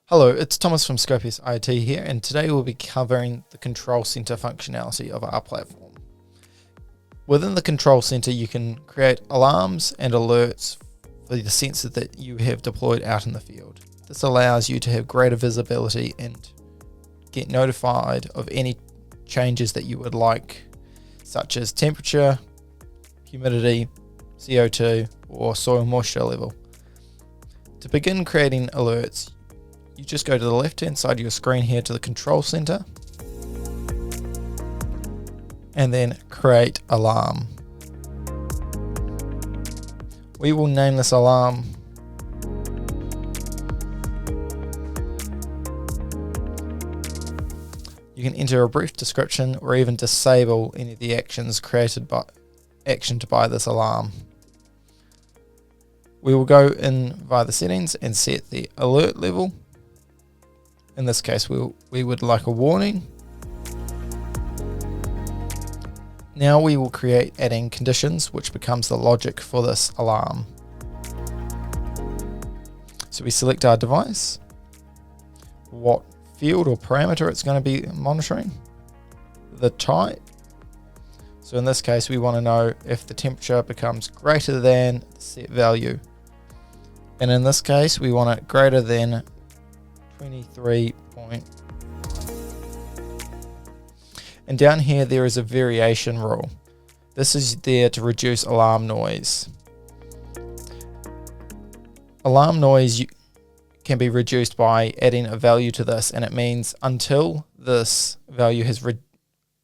Hello, it's Thomas from Scopious IoT here, and today we'll be covering the control center functionality of our platform. Within the control center, you can create alarms and alerts for the sensor that you have deployed out in the field. This allows you to have greater visibility and get notified of any changes that you would like, such as temperature, humidity, CO2, or soil moisture level. To begin creating alerts, you just go to the left-hand side of your screen here to the control center and then create alarm. We will name this alarm You can enter a brief description or even disable any of the actions actioned by this alarm. We will go in via the settings and set the alert level. In this case, we would like a warning. Now we will create adding conditions, which becomes the logic for this alarm. So we select our device, what field or parameter it's going to be monitoring, the type. So in this case, we want to know if the temperature becomes greater than the set value. And in this case, we want it greater than 23 point. And down here there is a variation rule. This is there to reduce alarm noise. Alarm noise can be reduced by adding a value to this, and it means until this value has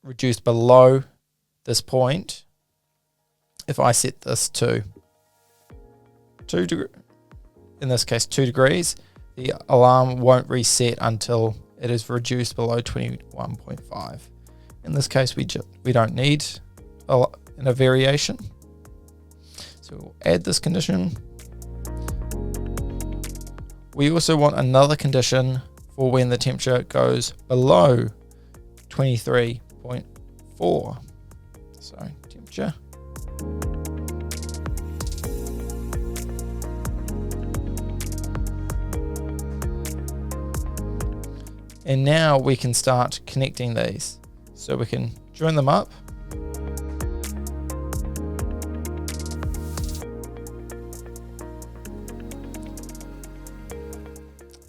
reduced below this point, if I set this to 2 degrees, in this case 2 degrees, the alarm won't reset until it is reduced below 21.5. In this case, we don't need a variation. So we'll add this condition. We also want another condition for when the temperature goes below 23.4. So temperature. And now we can start connecting these. So we can join them up.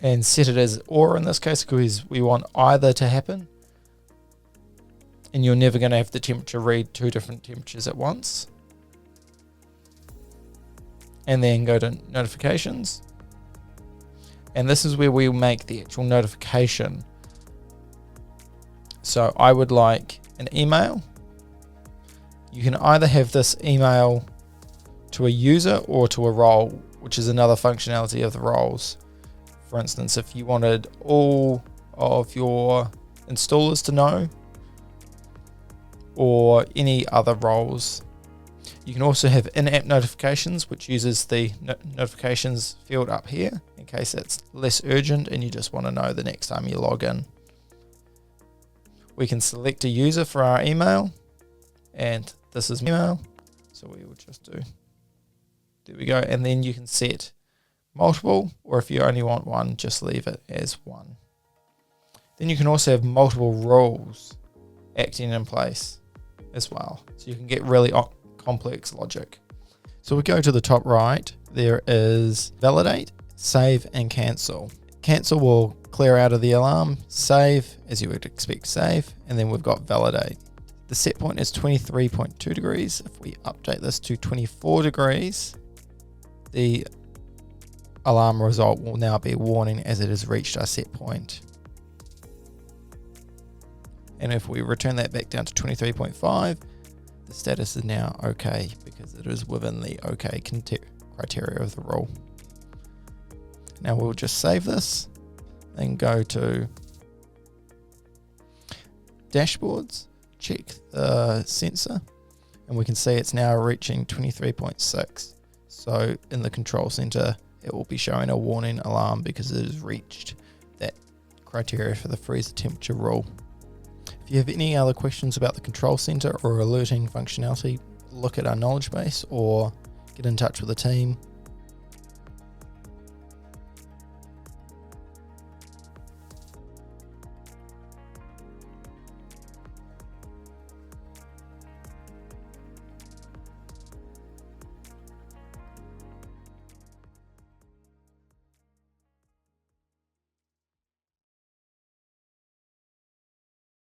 And set it as OR in this case, because we want either to happen. And you're never going to have the temperature read two different temperatures at once. And then go to notifications. And this is where we'll make the actual notification. So I would like an email. You can either have this email to a user or to a role, which is another functionality of the roles. For instance, if you wanted all of your installers to know, or any other roles. You can also have in-app notifications, which uses the notifications field up here in case it's less urgent and you just want to know the next time you log in. We can select a user for our email, and this is email. So we will just do, there we go. And then you can set multiple, or if you only want one, just leave it as one. Then you can also have multiple rules acting in place as well. So you can get really complex logic. So we go to the top right, there is validate, save and cancel. Cancel will clear out of the alarm, save as you would expect save, and then we've got validate. The set point is 23.2 degrees. If we update this to 24 degrees, the alarm result will now be a warning as it has reached our set point. And if we return that back down to 23.5, the status is now okay because it is within the okay criteria of the rule. Now we'll just save this and go to dashboards, check the sensor, and we can see it's now reaching 23.6. So in the control center, it will be showing a warning alarm because it has reached that criteria for the freezer temperature rule. If you have any other questions about the control center or alerting functionality, look at our knowledge base or get in touch with the team.